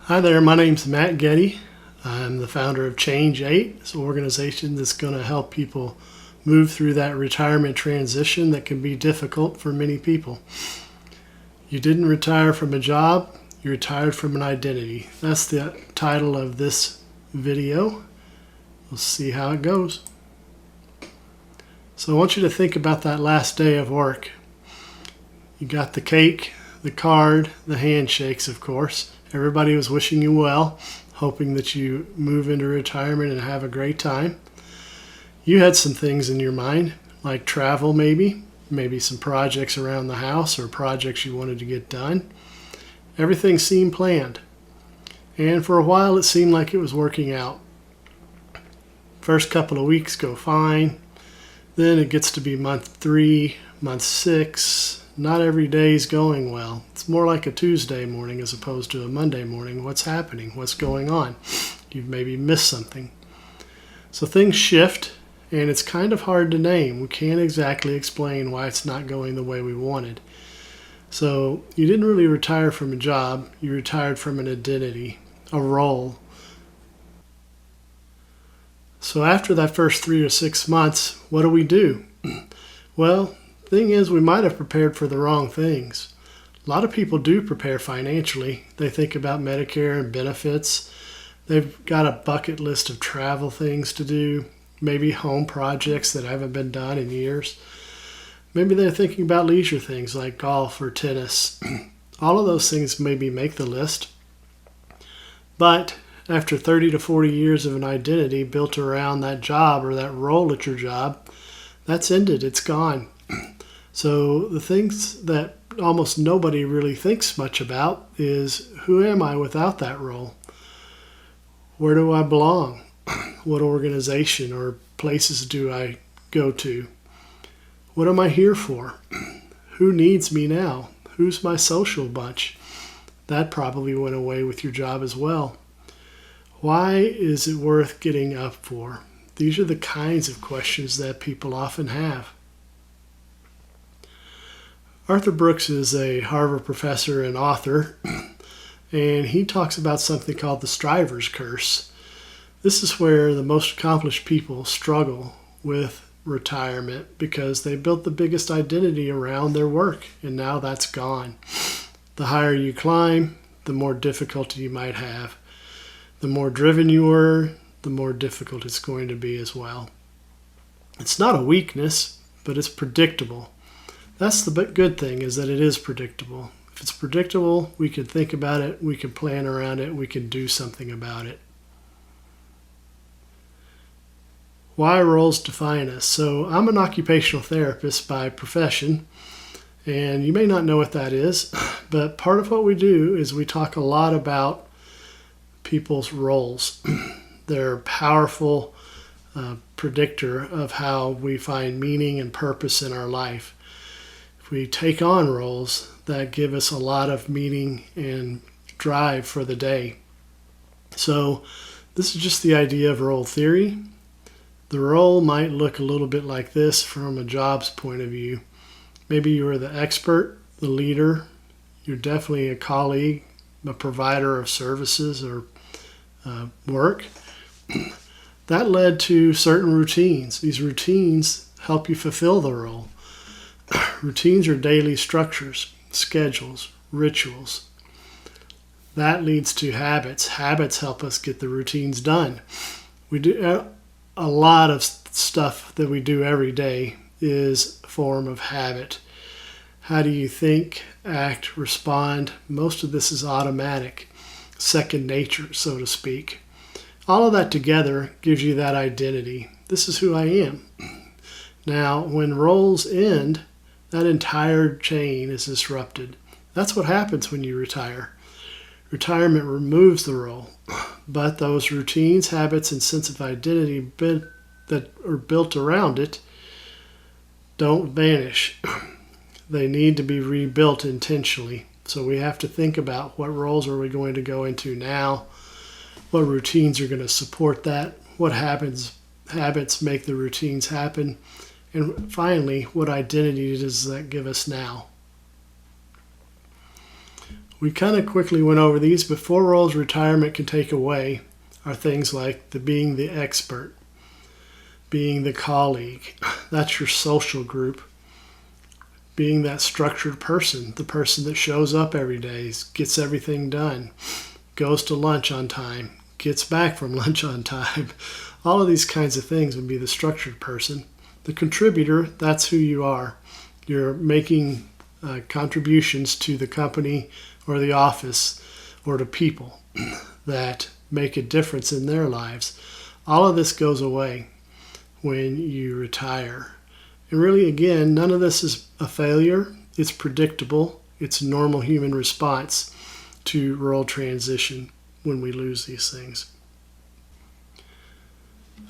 Hi there, my name's Matt Getty. I'm the founder of ChangeEight. It's an organization that's going to help people move through that retirement transition that can be difficult for many people. You didn't retire from a job, you retired from an identity. That's the title of this video. We'll see how it goes. So I want you to think about that last day of work. You got the cake, the card, the handshakes, of course. Everybody was wishing you well, hoping that you move into retirement and have a great time. You had some things in your mind, like travel maybe some projects around the house or projects you wanted to get done. Everything seemed planned. And for a while it seemed like it was working out. First couple of weeks go fine. Then it gets to be month 3, month 6. Not every day is going well. It's more like a Tuesday morning as opposed to a Monday morning. What's happening? What's going on? You've maybe missed something. So things shift, and it's kind of hard to name. We can't exactly explain why it's not going the way we wanted. So you didn't really retire from a job. You retired from an identity, a role. So after that first 3 or 6 months, what do? Well, thing is, we might have prepared for the wrong things. A lot of people do prepare financially. They think about Medicare and benefits. They've got a bucket list of travel things to do, maybe home projects that haven't been done in years. Maybe they're thinking about leisure things like golf or tennis. All of those things maybe make the list. But after 30 to 40 years of an identity built around that job or that role at your job, that's ended. It's gone. So the things that almost nobody really thinks much about is, who am I without that role? Where do I belong? What organization or places do I go to? What am I here for? Who needs me now? Who's my social bunch? That probably went away with your job as well. Why is it worth getting up for? These are the kinds of questions that people often have. Arthur Brooks is a Harvard professor and author, and he talks about something called the striver's curse. This is where the most accomplished people struggle with retirement because they built the biggest identity around their work, and now that's gone. The higher you climb, the more difficulty you might have. The more driven you were, the more difficult it's going to be as well. It's not a weakness, but it's predictable. That's the good thing, is that it is predictable. If it's predictable, we can think about it, we can plan around it, we can do something about it. Why roles define us? So I'm an occupational therapist by profession, and you may not know what that is, but part of what we do is we talk a lot about people's roles. They're a powerful predictor of how we find meaning and purpose in our life. If we take on roles, that give us a lot of meaning and drive for the day. So this is just the idea of role theory. The role might look a little bit like this from a job's point of view. Maybe you are the expert, the leader. You're definitely a colleague, a provider of services or work. That led to certain routines. These routines help you fulfill the role. Routines are daily structures, schedules, rituals. That leads to habits. Habits help us get the routines done. We do a lot of stuff that we do every day is a form of habit. How do you think, act, respond? Most of this is automatic, second nature, so to speak. All of that together gives you that identity. This is who I am. Now, when roles end, that entire chain is disrupted. That's what happens when you retire. Retirement removes the role, but those routines, habits, and sense of identity that are built around it don't vanish. They need to be rebuilt intentionally. So we have to think about, what roles are we going to go into now? What routines are going to support that? What habits make the routines happen? And finally, what identity does that give us now? We kind of quickly went over these, but 4 roles retirement can take away are things like being the expert, being the colleague, that's your social group, being that structured person, the person that shows up every day, gets everything done, goes to lunch on time, gets back from lunch on time. All of these kinds of things would be the structured person. The contributor, that's who you are. You're making contributions to the company or the office or to people that make a difference in their lives. All of this goes away when you retire. And really, again, none of this is a failure. It's predictable. It's a normal human response to role transition when we lose these things.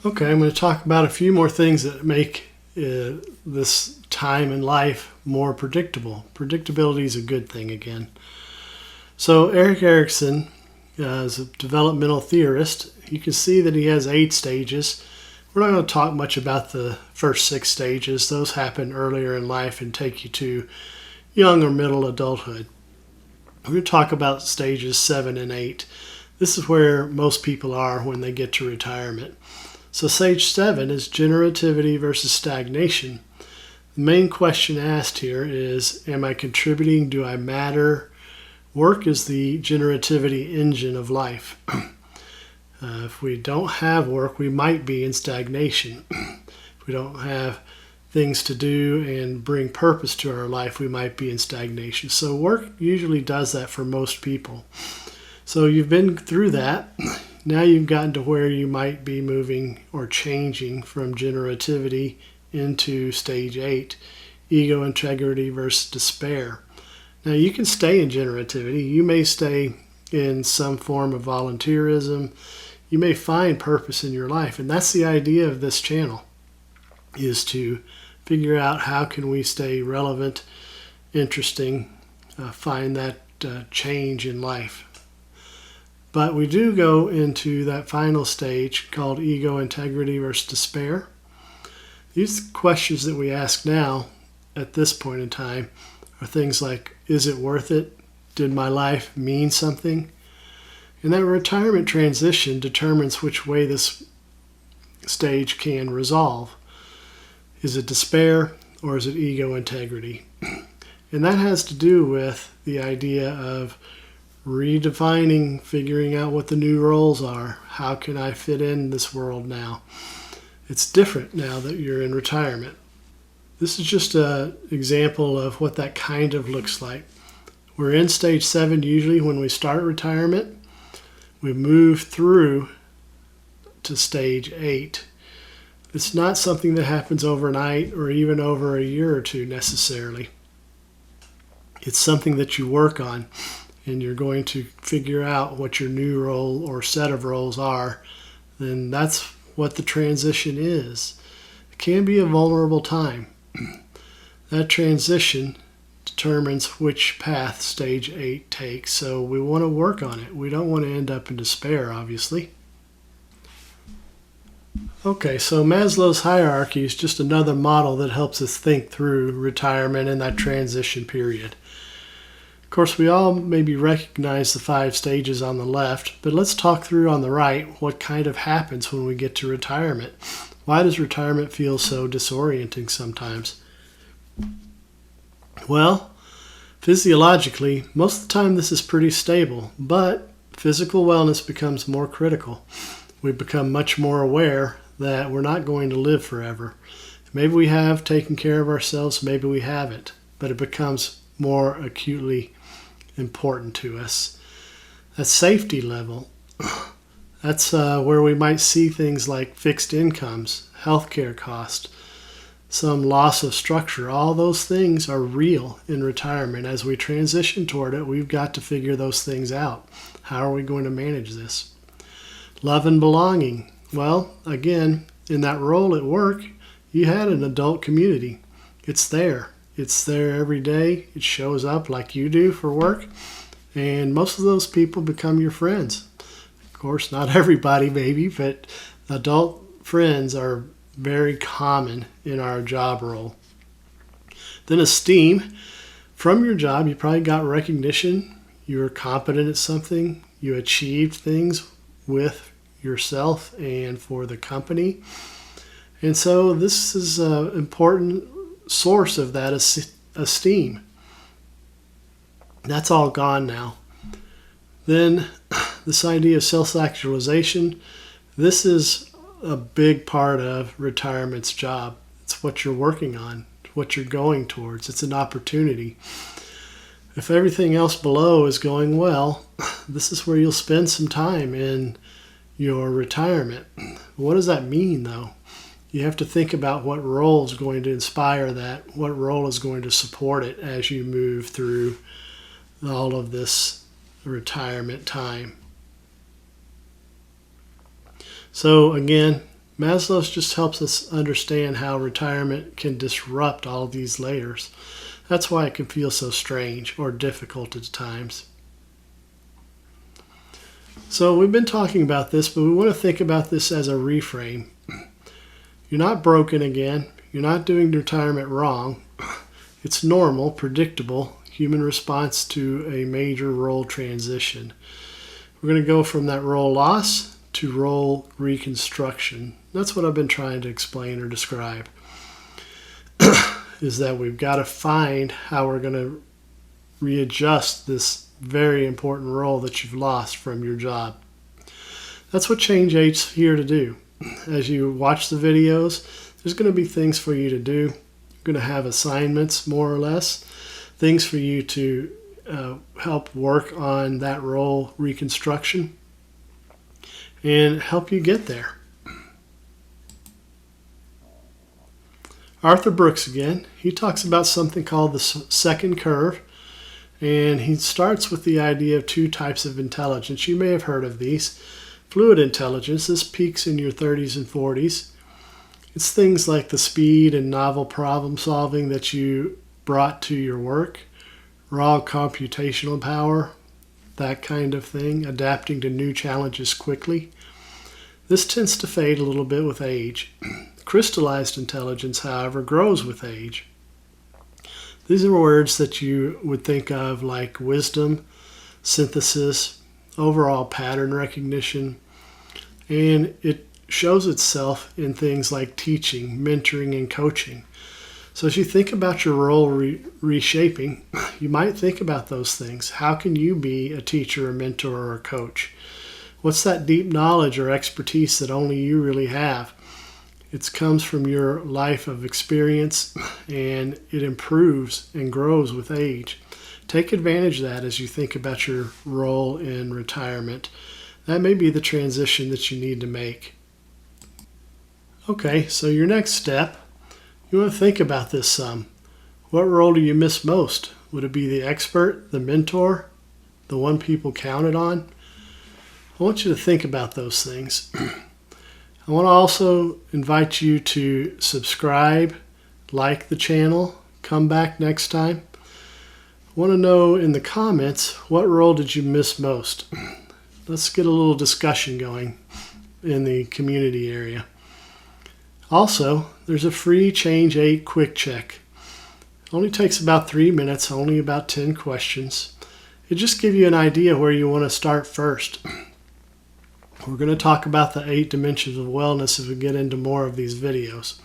Okay, I'm going to talk about a few more things that make this time in life more predictable. Predictability is a good thing again. So Erikson is a developmental theorist. You can see that he has 8 stages. We're not going to talk much about the first 6 stages. Those happen earlier in life and take you to young or middle adulthood. We're going to talk about stages 7 and 8. This is where most people are when they get to retirement. So stage 7 is generativity versus stagnation. The main question asked here is, am I contributing? Do I matter? Work is the generativity engine of life. If we don't have work, we might be in stagnation. If we don't have things to do and bring purpose to our life, we might be in stagnation. So work usually does that for most people. So you've been through that. Now you've gotten to where you might be moving or changing from generativity into stage 8, ego integrity versus despair. Now you can stay in generativity. You may stay in some form of volunteerism. You may find purpose in your life. And that's the idea of this channel, is to figure out how can we stay relevant, interesting, find that change in life. But we do go into that final stage called ego integrity versus despair. These questions that we ask now at this point in time are things like, is it worth it? Did my life mean something? And that retirement transition determines which way this stage can resolve. Is it despair or is it ego integrity? And that has to do with the idea of redefining, figuring out what the new roles are. How can I fit in this world now? It's different now that you're in retirement. This is just an example of what that kind of looks like. We're in stage 7 usually when we start retirement. We move through to stage 8. It's not something that happens overnight or even over a year or two necessarily. It's something that you work on, and you're going to figure out what your new role or set of roles are. Then that's what the transition is. It can be a vulnerable time. That transition determines which path stage 8 takes, so we want to work on it. We don't want to end up in despair, obviously. Okay, so Maslow's hierarchy is just another model that helps us think through retirement and that transition period. Of course, we all maybe recognize the 5 stages on the left, but let's talk through on the right what kind of happens when we get to retirement. Why does retirement feel so disorienting sometimes? Well, physiologically, most of the time this is pretty stable, but physical wellness becomes more critical. We become much more aware that we're not going to live forever. Maybe we have taken care of ourselves, maybe we haven't, but it becomes more acutely important to us. That safety level, that's where we might see things like fixed incomes, healthcare costs, some loss of structure. All those things are real in retirement. As we transition toward it, we've got to figure those things out. How are we going to manage this? Love and belonging. Well, again, in that role at work, you had an adult community. It's there. It's there every day. It shows up like you do for work. And most of those people become your friends. Of course, not everybody maybe, but adult friends are very common in our job role. Then esteem. From your job, you probably got recognition. you're competent at something, you achieved things with yourself and for the company. And so this is an important source of that esteem. That's all gone now. Then this idea of self-actualization, this is a big part of retirement's job. It's what you're working on, what you're going towards. It's an opportunity. If everything else below is going well, this is where you'll spend some time in your retirement. What does that mean, though? You have to think about what role is going to inspire that, what role is going to support it as you move through all of this retirement time. So again, Maslow just helps us understand how retirement can disrupt all of these layers. That's why it can feel so strange or difficult at times. So we've been talking about this, but we want to think about this as a reframe. You're not broken again. You're not doing retirement wrong. It's normal, predictable, human response to a major role transition. We're going to go from that role loss to role reconstruction. That's what I've been trying to explain or describe. Is that we've got to find how we're going to readjust this very important role that you've lost from your job. That's what ChangeEight's here to do. As you watch the videos, there's going to be things for you to do. You're going to have assignments, more or less, things for you to help work on that role reconstruction and help you get there. Arthur Brooks again, he talks about something called the second curve, and he starts with the idea of two types of intelligence. You may have heard of these. Fluid intelligence, this peaks in your 30s and 40s. It's things like the speed and novel problem solving that you brought to your work, raw computational power, that kind of thing, adapting to new challenges quickly. This tends to fade a little bit with age. Crystallized intelligence, however, grows with age. These are words that you would think of like wisdom, synthesis, overall pattern recognition, and it shows itself in things like teaching, mentoring, and coaching. So as you think about your role reshaping, you might think about those things. How can you be a teacher, a mentor, or a coach? What's that deep knowledge or expertise that only you really have? It comes from your life of experience, and it improves and grows with age. Take advantage of that as you think about your role in retirement. That may be the transition that you need to make. Okay, so your next step, you want to think about this some. What role do you miss most? Would it be the expert, the mentor, the one people counted on? I want you to think about those things. I want to also invite you to subscribe, like the channel, come back next time. I want to know in the comments, what role did you miss most? Let's get a little discussion going in the community area. Also, there's a free ChangeEight quick check. It only takes about 3 minutes, only about 10 questions. It just gives you an idea where you want to start first. We're going to talk about the 8 dimensions of wellness as we get into more of these videos.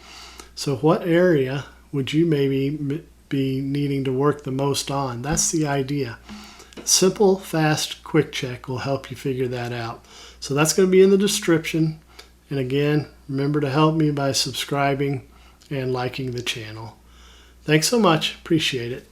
So what area would you maybe be needing to work the most on? That's the idea. Simple, fast, quick check will help you figure that out. So that's going to be in the description. And again, remember to help me by subscribing and liking the channel. Thanks so much. Appreciate it.